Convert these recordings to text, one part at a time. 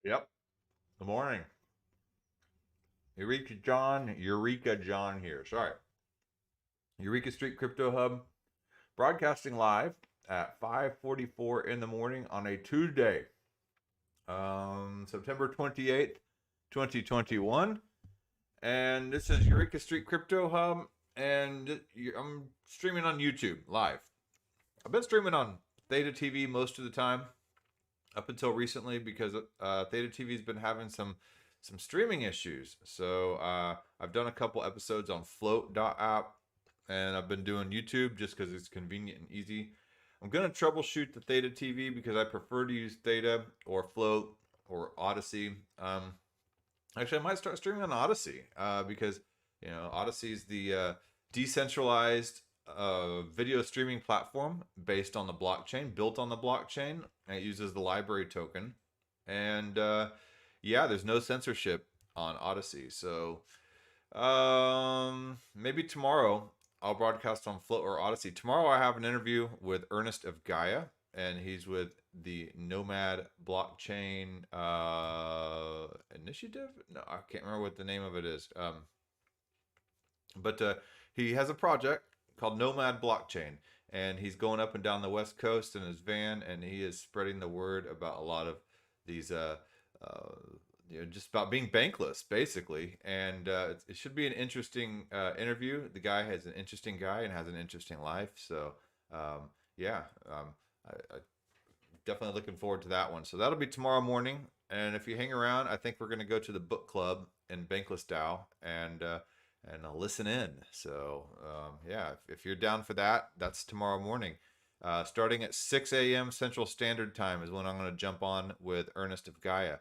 Yep. Good morning. Eureka John here. Sorry. Eureka Street Crypto Hub broadcasting live at 5:44 in the morning on a Tuesday, September 28th, 2021. And this is Eureka Street Crypto Hub, and I'm streaming on YouTube live. I've been streaming on Theta TV most of the time up until recently because Theta TV has been having some streaming issues. So I've done a couple episodes on Float.app, and I've been doing YouTube just because it's convenient and easy. I'm gonna troubleshoot the Theta TV because I prefer to use Theta or Float or Odyssey. Actually, I might start streaming on Odyssey because Odyssey is the decentralized video streaming platform based on the blockchain, built on the blockchain, and it uses the library token. And yeah, there's no censorship on Odyssey. So maybe tomorrow I'll broadcast on Float or Odyssey. Tomorrow I have an interview with Ernest of Gaia, and he's with the Nomad Blockchain Initiative. No, I can't remember what the name of it is. But he has a project called Nomad Blockchain, and he's going up and down the West Coast in his van, and he is spreading the word about a lot of these uh, just about being bankless, basically. And it should be an interesting interview. The guy has an interesting guy and has an interesting life. So yeah, I definitely looking forward to that one. So that'll be tomorrow morning. And if you hang around, I think we're going to go to the book club in Bankless DAO and listen in. So yeah, if you're down for that, that's tomorrow morning. Starting at 6 a.m. Central Standard Time is when I'm going to jump on with Ernest of Gaia.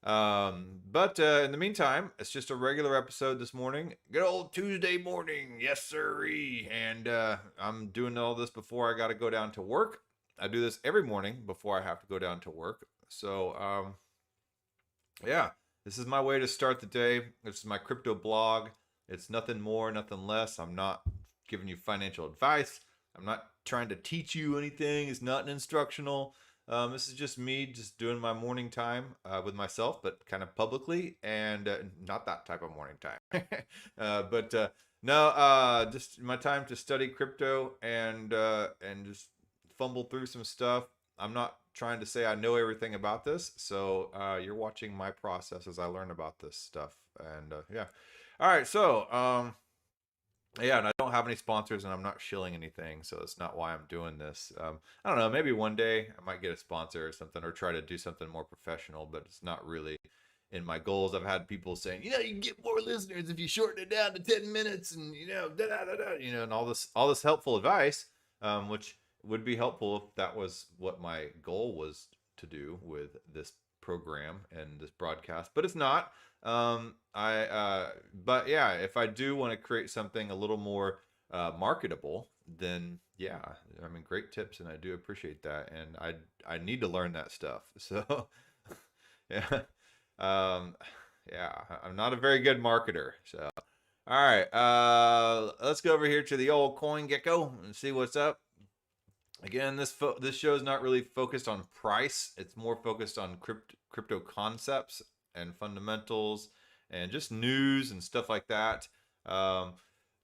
But in the meantime, it's just a regular episode this morning. Good old Tuesday morning, yes sirree. And I'm doing all this before I got to go down to work. I do this every morning before I have to go down to work. So yeah, this is my way to start the day. This is my crypto blog. It's nothing more, nothing less. I'm not giving you financial advice. I'm not trying to teach you anything. It's not an instructional. This is just me just doing my morning time with myself, but kind of publicly, and not that type of morning time. But no, just my time to study crypto and just fumble through some stuff. I'm not trying to say I know everything about this, so you're watching my process as I learn about this stuff, and yeah. All right, so yeah, and I don't have any sponsors, and I'm not shilling anything, so that's not why I'm doing this. I don't know, maybe one day I might get a sponsor or something, or try to do something more professional, but it's not really in my goals. I've had people saying, you can get more listeners if you shorten it down to 10 minutes, and da da da da, and all this helpful advice, which would be helpful if that was what my goal was to do with this program and this broadcast, but it's not. But yeah, if I do want to create something a little more marketable, then yeah, I mean, great tips, and I do appreciate that, and I need to learn that stuff. So yeah, um, yeah, I'm not a very good marketer. So all right, let's go over here to the old CoinGecko and see what's up. Again, this show is not really focused on price. It's more focused on crypto concepts and fundamentals and just news and stuff like that. Um,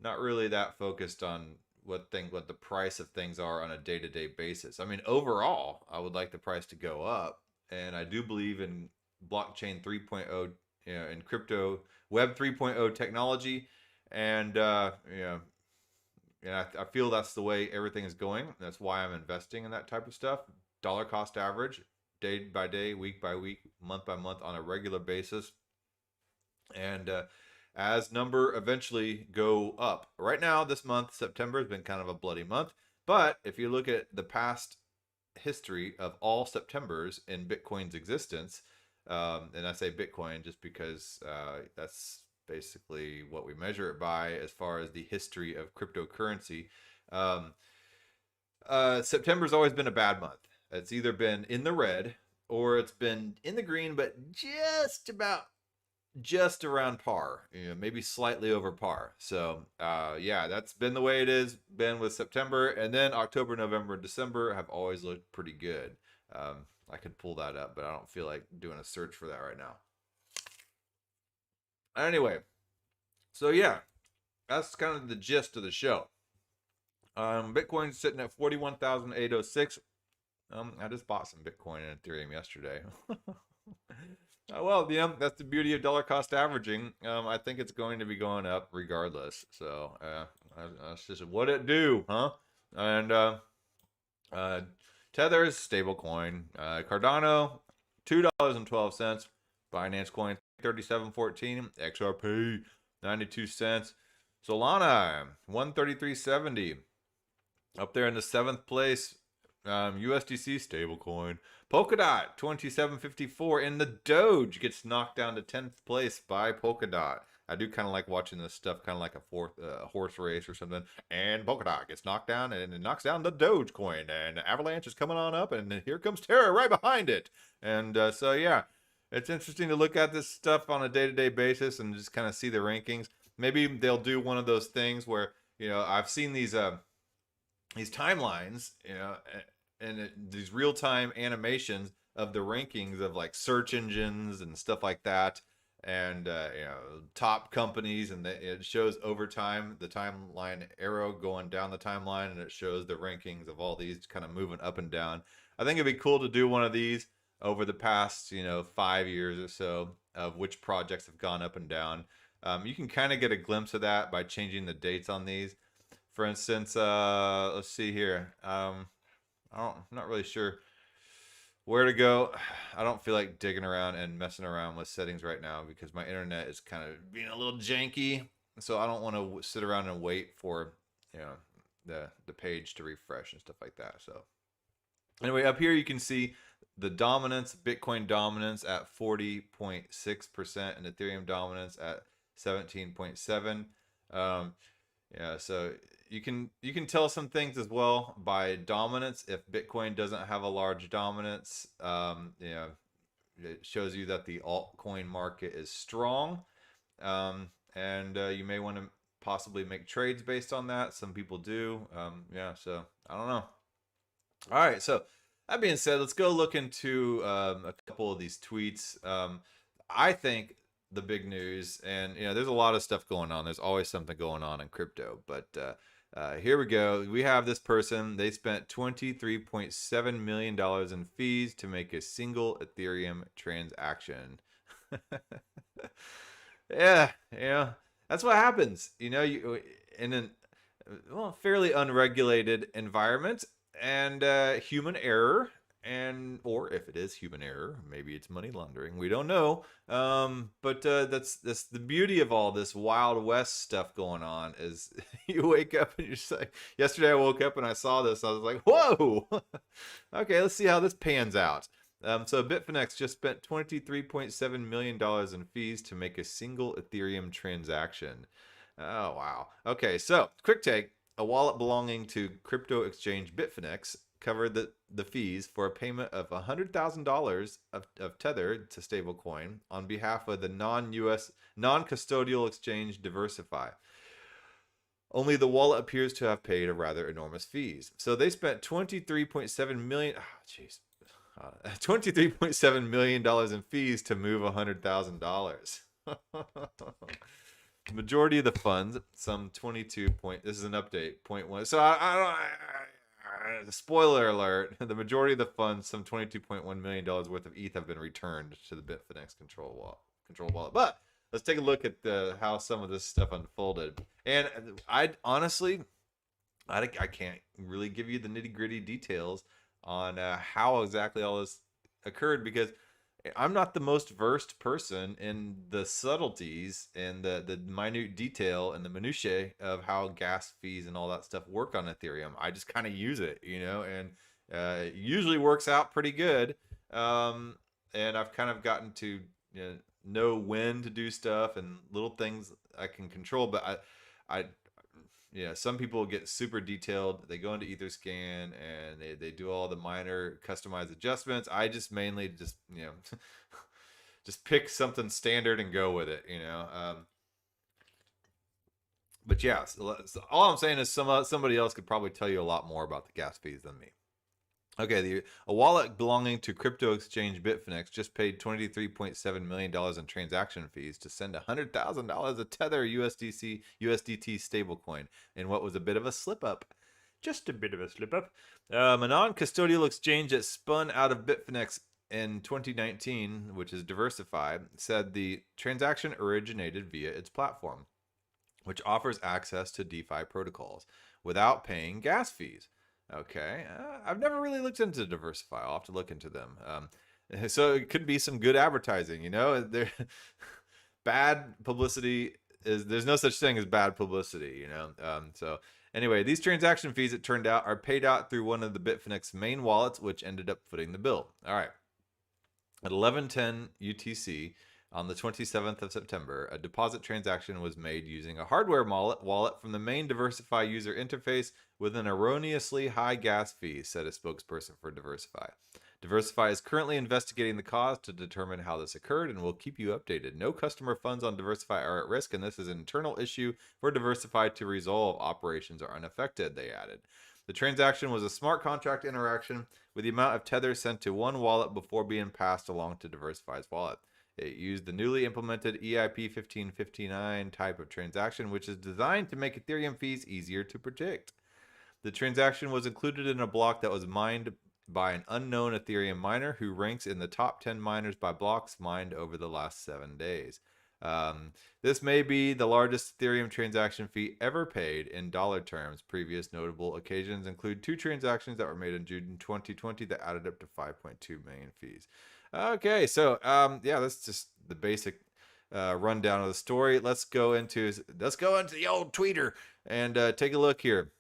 Not really that focused on what the price of things are on a day-to-day basis. I mean, overall, I would like the price to go up, and I do believe in blockchain 3.0, in crypto web 3.0 technology, and and I feel that's the way everything is going. That's why I'm investing in that type of stuff. Dollar cost average, day by day, week by week, month by month, on a regular basis. And as number eventually go up. Right now, this month, September, has been kind of a bloody month. But if you look at the past history of all Septembers in Bitcoin's existence, and I say Bitcoin just because that's basically what we measure it by as far as the history of cryptocurrency. Um, September's always been a bad month. It's either been in the red or it's been in the green, but just around par, maybe slightly over par. So yeah, that's been the way it is been with September, and then October, November, and December have always looked pretty good. I could pull that up, but I don't feel like doing a search for that right now. Anyway, so yeah, that's kind of the gist of the show. Bitcoin's sitting at 41,806. I just bought some Bitcoin and Ethereum yesterday. Well, that's the beauty of dollar cost averaging. I think it's going to be going up regardless. So that's just what it do, huh? And Tether's stablecoin. Cardano, $2.12. Binance Coin, 37.14. XRP, 92 cents. Solana, 133.70. Up there in the 7th place. USDC stablecoin. Polkadot, 27.54. And the Doge gets knocked down to 10th place by Polkadot. I do kind of like watching this stuff, kind of like a horse race or something. And Polkadot gets knocked down, and it knocks down the Dogecoin. And Avalanche is coming on up, and here comes Terra right behind it. And so, yeah, it's interesting to look at this stuff on a day-to-day basis and just kind of see the rankings. Maybe they'll do one of those things where, I've seen these timelines, and these real-time animations of the rankings of like search engines and stuff like that, and top companies, and it shows over time the timeline arrow going down the timeline, and it shows the rankings of all these kind of moving up and down. I think it'd be cool to do one of these over the past 5 years or so of which projects have gone up and down. You can kind of get a glimpse of that by changing the dates on these. For instance, let's see here. I'm not really sure where to go. I don't feel like digging around and messing around with settings right now because my internet is kind of being a little janky. So I don't want to sit around and wait for the page to refresh and stuff like that. So anyway, up here you can see the dominance, Bitcoin dominance at 40.6% and Ethereum dominance at 17.7%. So you can tell some things as well by dominance. If Bitcoin doesn't have a large dominance, it shows you that the altcoin market is strong, and you may want to possibly make trades based on that. Some people do. So I don't know. All right, so that being said, let's go look into a couple of these tweets. I think the big news, and there's a lot of stuff going on. There's always something going on in crypto, but here we go. We have this person. They spent $23.7 million in fees to make a single Ethereum transaction. Yeah, that's what happens. You in a fairly unregulated environment, and human error. Or if it is human error, maybe it's money laundering. We don't know. But that's the beauty of all this Wild West stuff going on is you wake up and you're just like, yesterday I woke up and I saw this. I was like, whoa, okay, let's see how this pans out. So Bitfinex just spent $23.7 million in fees to make a single Ethereum transaction. Oh, wow. Okay, so quick take. A wallet belonging to crypto exchange Bitfinex covered the fees for a payment of $100,000 of Tether to stablecoin on behalf of the non-custodial exchange Diversify. Only the wallet appears to have paid a rather enormous fees. So they spent $23.7 million. $23.7 million in fees to move $100,000. The majority of the funds, some 22 point. This is an update. 0.1. So spoiler alert: the majority of the funds, some $22.1 million worth of ETH, have been returned to the Bitfinex control wallet. But let's take a look at how some of this stuff unfolded. And I honestly, I can't really give you the nitty gritty details on how exactly all this occurred because I'm not the most versed person in the subtleties and the minute detail and the minutiae of how gas fees and all that stuff work on Ethereum. I just kind of use it, and it usually works out pretty good. And I've kind of gotten to know when to do stuff and little things I can control. But some people get super detailed. They go into Etherscan and they do all the minor customized adjustments. I just mainly just just pick something standard and go with it. But yeah, so all I'm saying is somebody else could probably tell you a lot more about the gas fees than me. A wallet belonging to crypto exchange Bitfinex just paid $23.7 million in transaction fees to send $100,000 of Tether USDT stablecoin in what was a bit of a slip up. Just a bit of a slip up. A non-custodial exchange that spun out of Bitfinex in 2019, which is Diversify, said the transaction originated via its platform, which offers access to DeFi protocols without paying gas fees. Okay, I've never really looked into Diversify. I'll have to look into them. So it could be some good advertising, you know. There, bad publicity is there's no such thing as bad publicity, you know. So anyway, these transaction fees, it turned out, are paid out through one of the Bitfinex main wallets, which ended up footing the bill. All right, at 11:10 UTC. On the 27th of September, a deposit transaction was made using a hardware wallet from the main Diversify user interface with an erroneously high gas fee, said a spokesperson for Diversify. Diversify is currently investigating the cause to determine how this occurred and will keep you updated. No customer funds on Diversify are at risk, and this is an internal issue for Diversify to resolve. Operations are unaffected, they added. The transaction was a smart contract interaction with the amount of Tether sent to one wallet before being passed along to Diversify's wallet. It used the newly implemented EIP 1559 type of transaction, which is designed to make Ethereum fees easier to predict. The transaction was included in a block that was mined by an unknown Ethereum miner who ranks in the top 10 miners by blocks mined over the last 7 days. This may be the largest Ethereum transaction fee ever paid in dollar terms. Previous notable occasions include 2 transactions that were made in June 2020 that added up to 5.2 million fees. Okay, so yeah, that's just the basic rundown of the story. Let's go into the old tweeter and take a look here.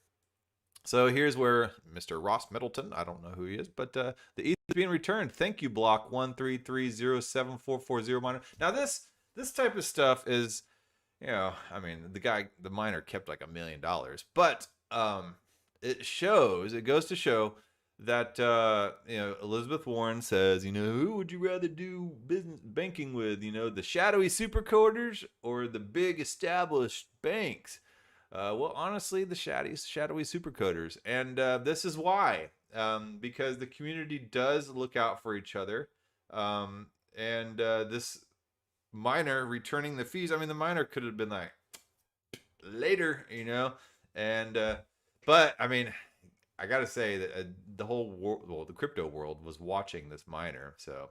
So here's where Mr. Ross Middleton, I don't know who he is, but the ETH is being returned. Thank you, block 133074440 miner. Now this type of stuff is, you know, I mean, the miner kept like $1 million, but it goes to show that you know, Elizabeth Warren says, you know, who would you rather do business banking with, you know, the shadowy supercoders or the big established banks? Well, honestly, the shadowy supercoders, and this is why, because the community does look out for each other, and this miner returning the fees. I mean, the miner could have been like, later, you know, and but I mean, I gotta say that the whole world, well, the crypto world was watching this miner, so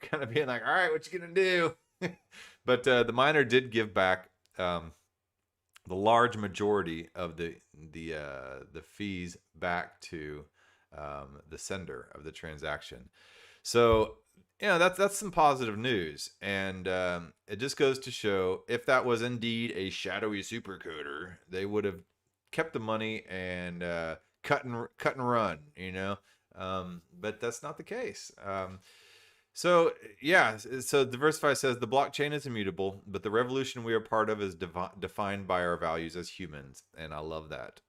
kind of being like, all right, what you gonna do? But the miner did give back the large majority of the fees back to the sender of the transaction. So you know, that's some positive news, and it just goes to show if that was indeed a shadowy supercoder, they would have kept the money and cut and run, you know. But that's not the case. So yeah, so Diversify says the blockchain is immutable, but the revolution we are part of is defined by our values as humans, and I love that.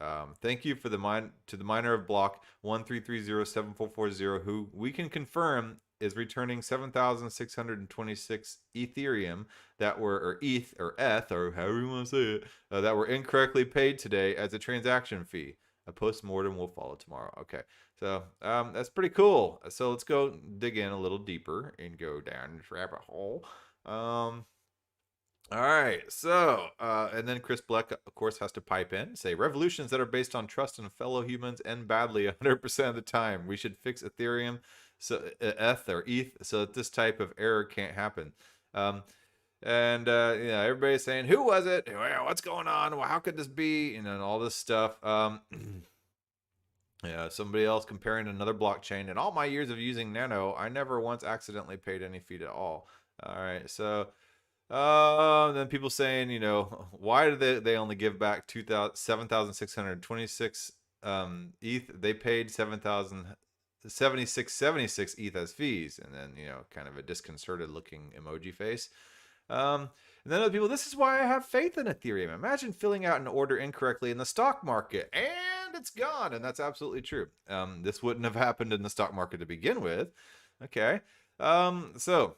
Thank you for the miner of block 133074440, who we can confirm is returning 7,626 Ethereum that were, or ETH, or ETH, or however you want to say it, that were incorrectly paid today as a transaction fee. A post-mortem will follow tomorrow. Okay, so that's pretty cool. So let's go dig in a little deeper and go down this rabbit hole. All right, so and then Chris Bleck, of course, has to pipe in, say revolutions that are based on trust in fellow humans end badly 100% of the time. We should fix Ethereum, so ETH or ETH, so that this type of error can't happen. And you know, everybody's saying, who was it? What's going on? Well, how could this be? You know, and all this stuff. Yeah, somebody else comparing another blockchain. In all my years of using Nano, I never once accidentally paid any fee at all. All right, so then people saying, you know, why did they only give back 7,626 ETH? They paid 7,076 ETH as fees, and then, you know, kind of a disconcerted looking emoji face. And then other people, this is why I have faith in Ethereum. Imagine filling out an order incorrectly in the stock market and it's gone. And that's absolutely true. This wouldn't have happened in the stock market to begin with. Okay. So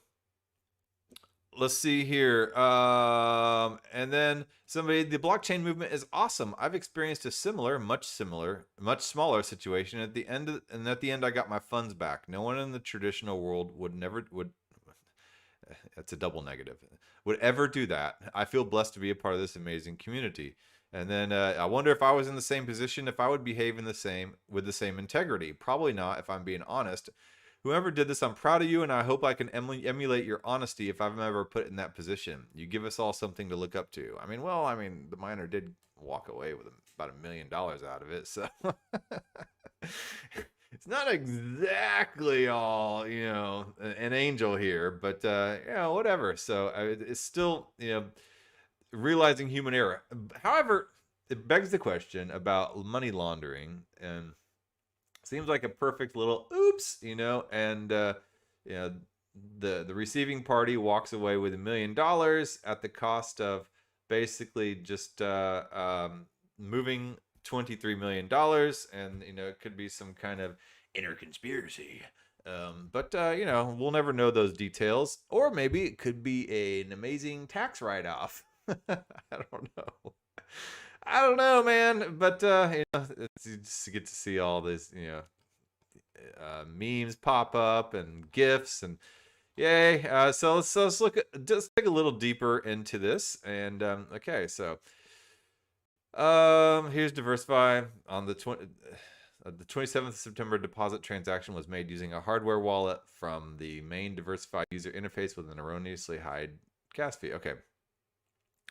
let's see here. And then somebody, the blockchain movement is awesome. I've experienced a much smaller situation. At the end, I got my funds back. No one in the traditional world would. That's a double negative. Would ever do that. I feel blessed to be a part of this amazing community. And then I wonder if I was in the same position, if I would behave in the same with the same integrity. Probably not, if I'm being honest. Whoever did this, I'm proud of you, and I hope I can emulate your honesty if I'm ever put in that position. You give us all something to look up to. The miner did walk away with about $1 million out of it, so it's not exactly all, an angel here, but whatever. So it's still, realizing human error. However, it begs the question about money laundering, and seems like a perfect little oops, and the receiving party walks away with $1 million at the cost of basically just moving $23 million, and it could be some kind of inner conspiracy. But we'll never know those details, or maybe it could be an amazing tax write-off. I don't know. I don't know, man. But it's, you just get to see all this, memes pop up and gifs and yay. So let's look at, just take a little deeper into this. And okay, so here's Diversify on the 27th of September. Deposit transaction was made using a hardware wallet from the main Diversify user interface with an erroneously high gas fee. Okay.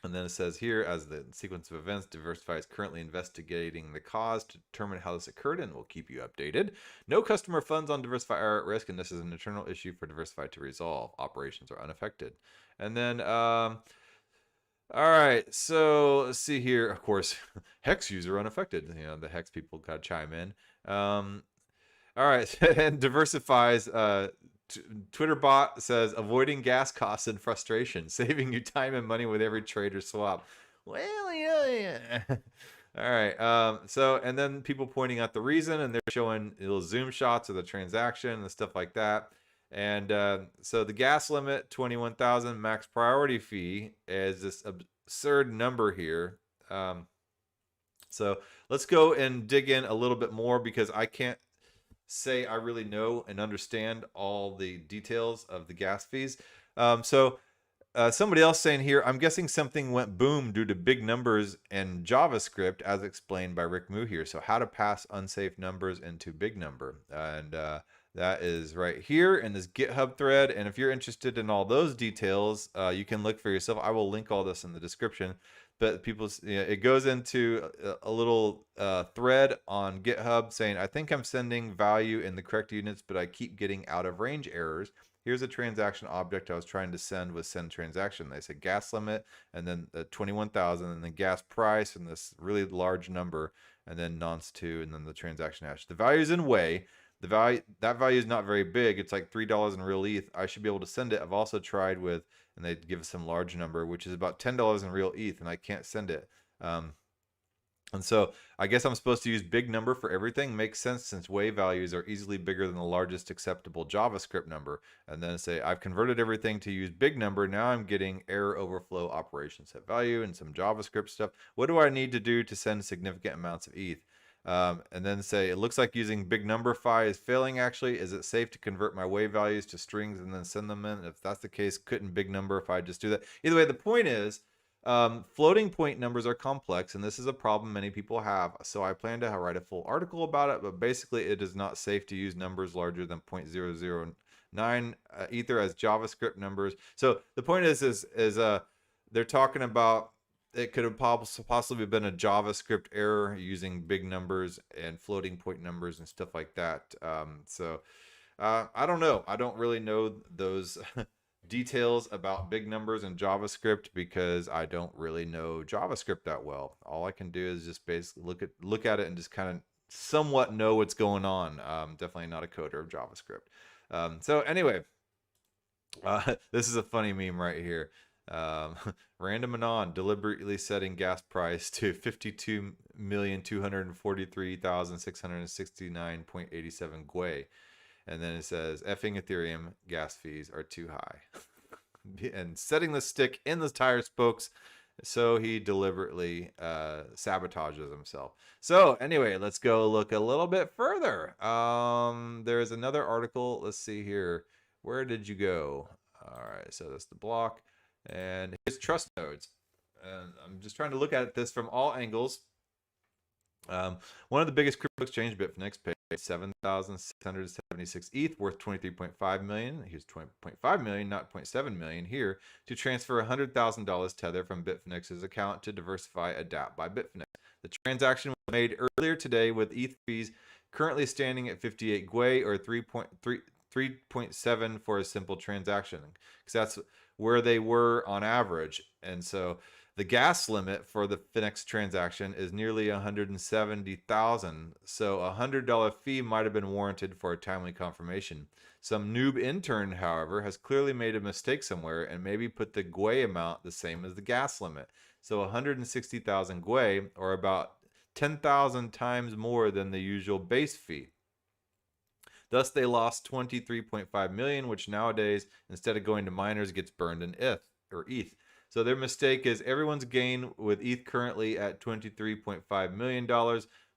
And then it says here, as the sequence of events, Diversify is currently investigating the cause to determine how this occurred and will keep you updated. No customer funds on Diversify are at risk, and this is an internal issue for Diversify to resolve. Operations are unaffected. And then, all right, so let's see here. Of course, Hex user unaffected. The Hex people got to chime in. All right, and Diversify's Twitter bot says avoiding gas costs and frustration, saving you time and money with every trade or swap. Well, yeah. All right. So, and then people pointing out the reason, and they're showing little zoom shots of the transaction and stuff like that. And so the gas limit, 21,000 max priority fee, is this absurd number here. So let's go and dig in a little bit more, because I can't say I really know and understand all the details of the gas fees. Somebody else saying here, I'm guessing something went boom due to big numbers and JavaScript, as explained by Rick Moo here. So how to pass unsafe numbers into big number. And that is right here in this GitHub thread. And if you're interested in all those details, you can look for yourself. I will link all this in the description. But it goes into a little thread on GitHub saying, I think I'm sending value in the correct units, but I keep getting out of range errors. Here's a transaction object I was trying to send with send transaction. They said gas limit, and then 21,000, and then gas price, and this really large number, and then nonce2, and then the transaction hash. The value is in way. That value is not very big. It's like $3 in real ETH. I should be able to send it. I've also tried with, and they give us some large number, which is about $10 in real ETH, and I can't send it. And so I guess I'm supposed to use big number for everything. Makes sense, since wave values are easily bigger than the largest acceptable JavaScript number. And then say, I've converted everything to use big number. Now I'm getting error overflow operation set value and some JavaScript stuff. What do I need to do to send significant amounts of ETH? And then say, it looks like using big number phi is failing actually. Is it safe to convert my wave values to strings and then send them in? If that's the case, couldn't big number if I just do that? Either way, the point is, floating point numbers are complex, and this is a problem many people have. So I plan to write a full article about it, but basically it is not safe to use numbers larger than 0.009 Ether as JavaScript numbers. So the point is they're talking about, it could have possibly been a JavaScript error using big numbers and floating point numbers and stuff like that. I don't know. I don't really know those details about big numbers and JavaScript, because I don't really know JavaScript that well. All I can do is just basically look at it and just kind of somewhat know what's going on. Definitely not a coder of JavaScript. So anyway, this is a funny meme right here. Random Anon deliberately setting gas price to 52,243,669.87 Gwei. And then it says, effing Ethereum gas fees are too high. and setting the stick in the tire spokes. So he deliberately sabotages himself. So anyway, let's go look a little bit further. There's another article. Let's see here. Where did you go? All right, so that's the block. And here's trust nodes. And I'm just trying to look at this from all angles. One of the biggest crypto exchange, Bitfinex, paid 7,676 ETH, worth 23.5 million. Here's 20.5 million, not 0.7 million here, to transfer $100,000 Tether from Bitfinex's account to diversify Adapt by Bitfinex. The transaction was made earlier today with ETH fees currently standing at 58 Gwei, or 3.7 for a simple transaction, because that's where they were on average. And so the gas limit for the Finex transaction is nearly 170,000, so a $100 fee might have been warranted for a timely confirmation. Some noob intern, however, has clearly made a mistake somewhere and maybe put the Gwei amount the same as the gas limit. So 160,000 Gwei, or about 10,000 times more than the usual base fee. Thus, they lost 23.5 million, which nowadays, instead of going to miners, gets burned in ETH. So their mistake is everyone's gain with ETH currently at $23.5 million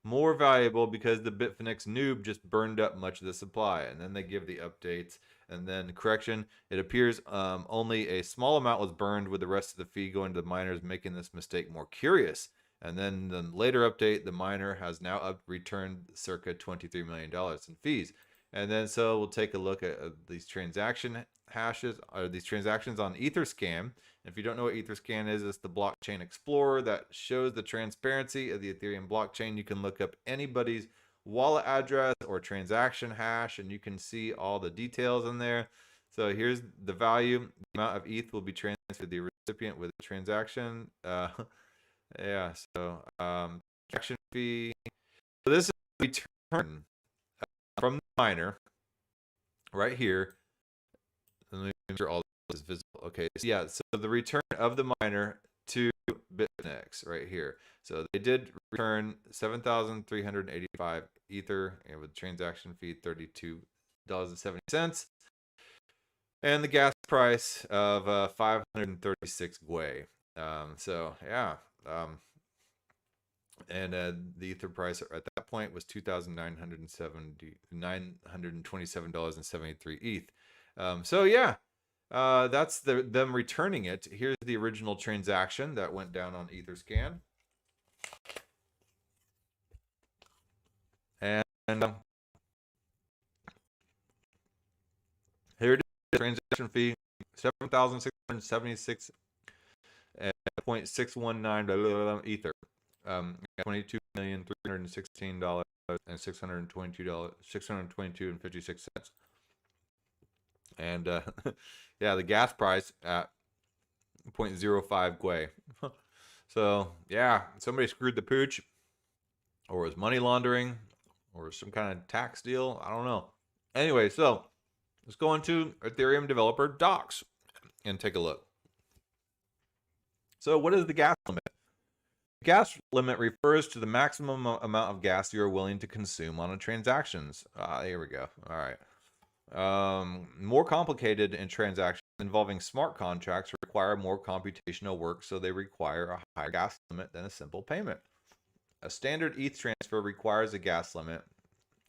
more valuable because the Bitfinex noob just burned up much of the supply. And then they give the updates. And then correction, it appears only a small amount was burned, with the rest of the fee going to the miners, making this mistake more curious. And then the later update, the miner has now returned circa $23 million in fees. And then so we'll take a look at these transaction hashes, or these transactions on Etherscan. If you don't know what Etherscan is, it's the blockchain explorer that shows the transparency of the Ethereum blockchain. You can look up anybody's wallet address or transaction hash, and you can see all the details in there. So here's the value. The amount of ETH will be transferred to the recipient with the transaction. Yeah, so transaction fee. So this is the return from the miner right here. Let me make sure all this is visible. Okay, so yeah, so the return of the miner to Bitfinex right here. So they did return 7,385 Ether, and with transaction fee $32.70, and the gas price of 536 Gwei. So yeah, and the Ether price at that point was $2,927.73 ETH. So yeah, that's them returning it. Here's the original transaction that went down on Etherscan. And here it is, transaction fee, 7,676.619 Ether. $22,316 and $622.56. And yeah, the gas price at 0.05 Gwei. So yeah, somebody screwed the pooch, or was money laundering, or some kind of tax deal. I don't know. Anyway, so let's go into Ethereum developer docs and take a look. So what is the gas limit? Gas limit refers to the maximum amount of gas you are willing to consume on a transactions. Here we go. All right. More complicated in transactions involving smart contracts require more computational work, so they require a higher gas limit than a simple payment. A standard ETH transfer requires a gas limit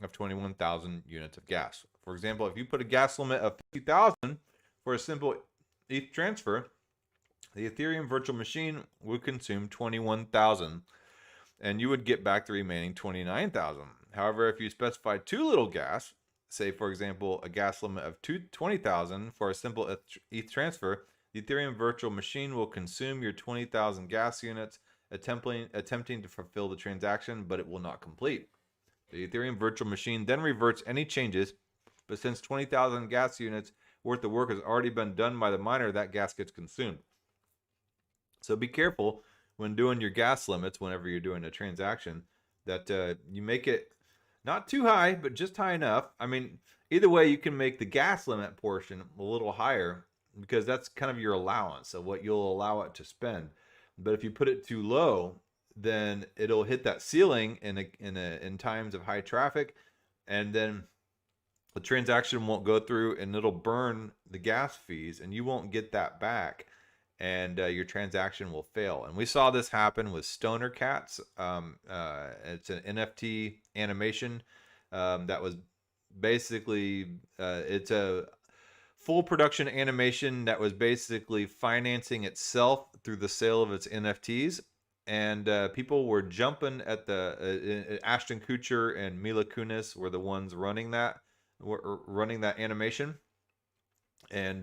of 21,000 units of gas. For example, if you put a gas limit of 50,000 for a simple ETH transfer, the Ethereum virtual machine would consume 21,000, and you would get back the remaining 29,000. However, if you specify too little gas, say for example a gas limit of 20,000 for a simple ETH transfer, the Ethereum virtual machine will consume your 20,000 gas units, attempting to fulfill the transaction, but it will not complete. The Ethereum virtual machine then reverts any changes, but since 20,000 gas units worth of work has already been done by the miner, that gas gets consumed. So be careful when doing your gas limits whenever you're doing a transaction, that you make it not too high, but just high enough. I mean, either way, you can make the gas limit portion a little higher, because that's kind of your allowance of what you'll allow it to spend. But if you put it too low, then it'll hit that ceiling in times of high traffic, and then the transaction won't go through and it'll burn the gas fees and you won't get that back, and your transaction will fail. And we saw this happen with Stoner Cats. It's an NFT animation that was basically it's a full production animation that was basically financing itself through the sale of its NFTs. And people were jumping at the Ashton Kutcher and Mila Kunis were the ones running that animation, and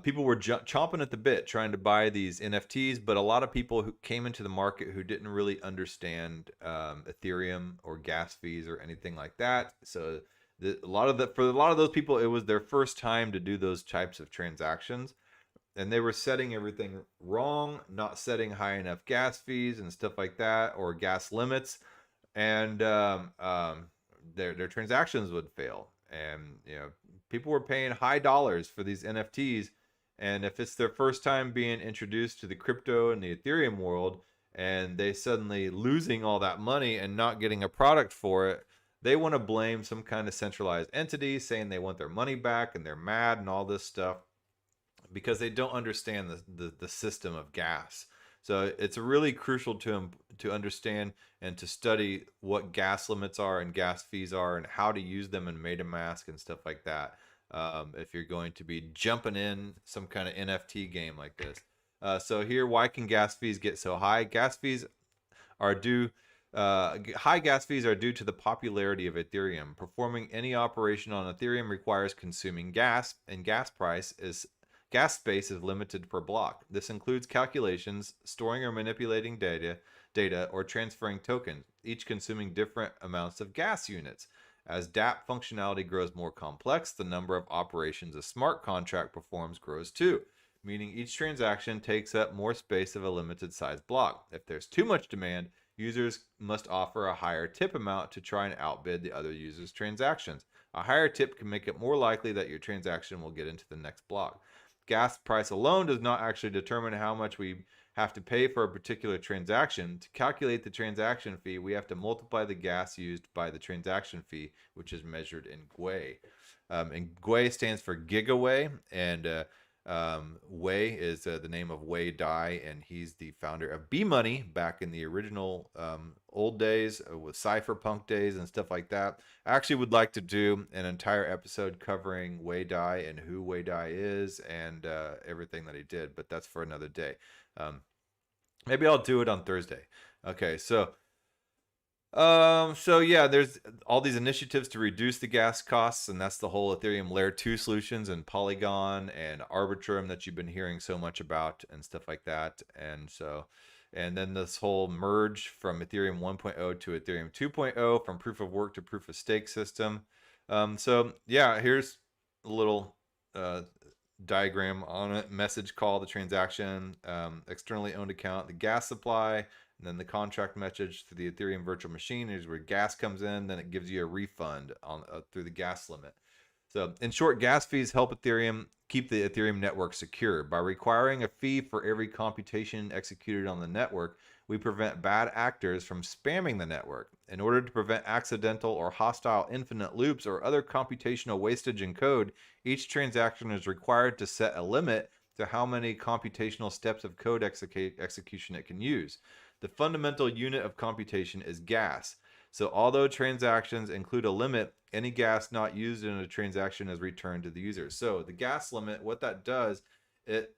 people were chomping at the bit trying to buy these NFTs. But a lot of people who came into the market who didn't really understand Ethereum or gas fees or anything like that. So for a lot of those people, it was their first time to do those types of transactions, and they were setting everything wrong, not setting high enough gas fees and stuff like that, or gas limits, and their transactions would fail. And people were paying high dollars for these NFTs, and if it's their first time being introduced to the crypto and the Ethereum world, and they suddenly losing all that money and not getting a product for it, they want to blame some kind of centralized entity, saying they want their money back, and they're mad and all this stuff because they don't understand the system of gas. So it's really crucial to understand and to study what gas limits are and gas fees are and how to use them in MetaMask and stuff like that. If you're going to be jumping in some kind of NFT game like this. So here, why can gas fees get so high? Gas fees are due. High gas fees are due to the popularity of Ethereum. Performing any operation on Ethereum requires consuming gas, and gas space is limited per block. This includes calculations, storing or manipulating data, or transferring tokens, each consuming different amounts of gas units. As dApp functionality grows more complex, the number of operations a smart contract performs grows too, meaning each transaction takes up more space of a limited size block. If there's too much demand, users must offer a higher tip amount to try and outbid the other users' transactions. A higher tip can make it more likely that your transaction will get into the next block. Gas price alone does not actually determine how much we have to pay for a particular transaction. To calculate the transaction fee, we have to multiply the gas used by the transaction fee, which is measured in Gwei. And Gwei stands for Gigawei, and Wei is the name of Wei Dai, and he's the founder of B-Money back in the original old days with cypherpunk days and stuff like that. I actually would like to do an entire episode covering Wei Dai and who Wei Dai is and everything that he did, but that's for another day. Maybe I'll do it on Thursday. Okay, so yeah, there's all these initiatives to reduce the gas costs, and that's the whole Ethereum Layer 2 solutions and Polygon and Arbitrum that you've been hearing so much about and stuff like that. And then this whole merge from Ethereum 1.0 to Ethereum 2.0, from proof of work to proof of stake system. So yeah, here's a little diagram on it. Message call, the transaction, externally owned account, the gas supply, and then the contract message to the Ethereum virtual machine is where gas comes in. Then it gives you a refund on through the gas limit. So in short, gas fees help Ethereum keep the Ethereum network secure. By requiring a fee for every computation executed on the network, we prevent bad actors from spamming the network. In order to prevent accidental or hostile infinite loops or other computational wastage in code, each transaction is required to set a limit to how many computational steps of code execution it can use. The fundamental unit of computation is gas. So although transactions include a limit, any gas not used in a transaction is returned to the user. So the gas limit, what that does, it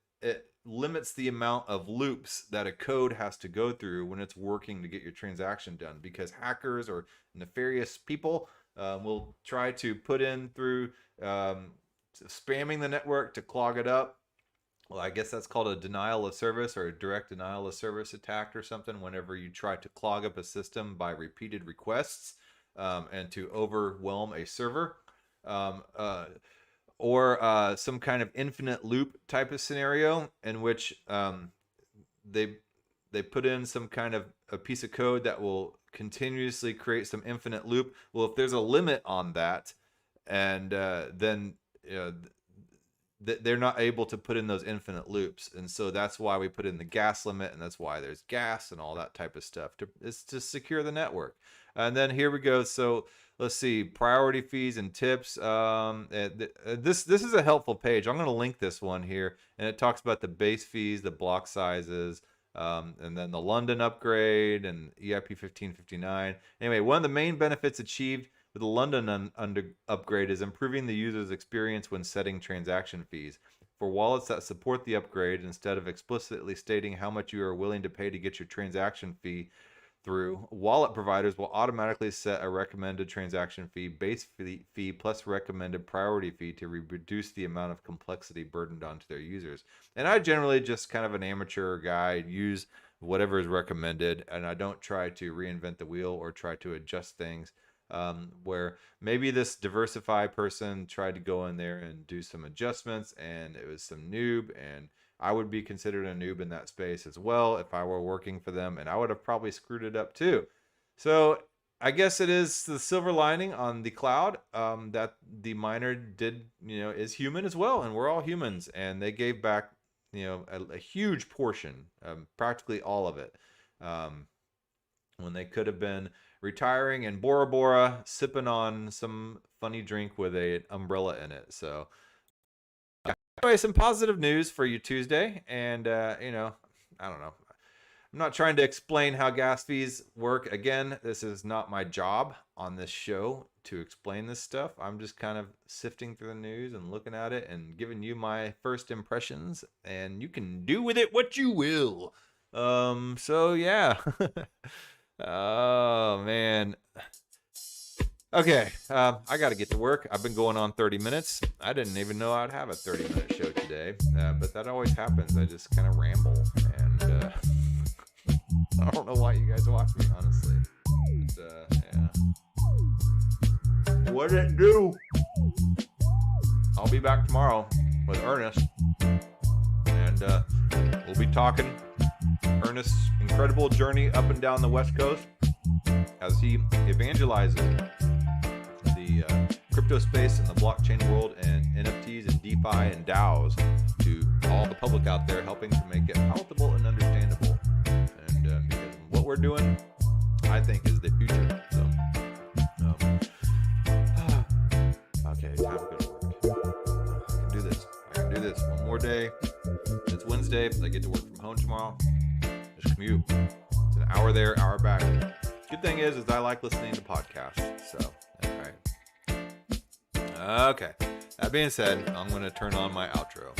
limits the amount of loops that a code has to go through when it's working to get your transaction done, because hackers or nefarious people will try to put in through spamming the network to clog it up. Well, I guess that's called a denial of service or a direct denial of service attack or something, whenever you try to clog up a system by repeated requests and to overwhelm a server. Or some kind of infinite loop type of scenario in which they put in some kind of a piece of code that will continuously create some infinite loop. Well, if there's a limit on that, and then they're not able to put in those infinite loops, and so that's why we put in the gas limit, and that's why there's gas and all that type of stuff. It's to secure the network. And then here we go. So let's see, priority fees and tips. This is a helpful page. I'm going to link this one here, and it talks about the base fees, the block sizes, and then the London upgrade and EIP 1559. Anyway, one of the main benefits achieved with the London upgrade is improving the user's experience when setting transaction fees. For wallets that support the upgrade, instead of explicitly stating how much you are willing to pay to get your transaction fee through, wallet providers will automatically set a recommended transaction fee, base fee plus recommended priority fee to reduce the amount of complexity burdened onto their users. And I generally, just kind of an amateur guy, use whatever is recommended, and I don't try to reinvent the wheel or try to adjust things. Where maybe this Diversify person tried to go in there and do some adjustments, and it was some noob, and I would be considered a noob in that space as well if I were working for them, and I would have probably screwed it up too. So I guess it is the silver lining on the cloud, that the miner is human as well, and we're all humans, and they gave back a huge portion, practically all of it, when they could have been retiring in Bora Bora, sipping on some funny drink with an umbrella in it. So anyway, some positive news for you Tuesday. And, I don't know. I'm not trying to explain how gas fees work. Again, this is not my job on this show to explain this stuff. I'm just kind of sifting through the news and looking at it and giving you my first impressions, and you can do with it what you will. So yeah. Oh man. Okay, I got to get to work. I've been going on 30 minutes. I didn't even know I'd have a 30-minute show today, but that always happens. I just kind of ramble, and I don't know why you guys watch me, honestly. But, yeah. What did it do? I'll be back tomorrow with Ernest, and we'll be talking Ernest's incredible journey up and down the West Coast as he evangelizes the crypto space and the blockchain world and NFTs and DeFi and DAOs to all the public out there, helping to make it palatable and understandable. And because what we're doing, I think, is the future. So, okay, time to go to work. I can do this. One more day. It's Wednesday. I get to work from home tomorrow. Just commute. It's an hour there, hour back. Good thing is I like listening to podcasts. So, all right. Okay. That being said, I'm going to turn on my outro.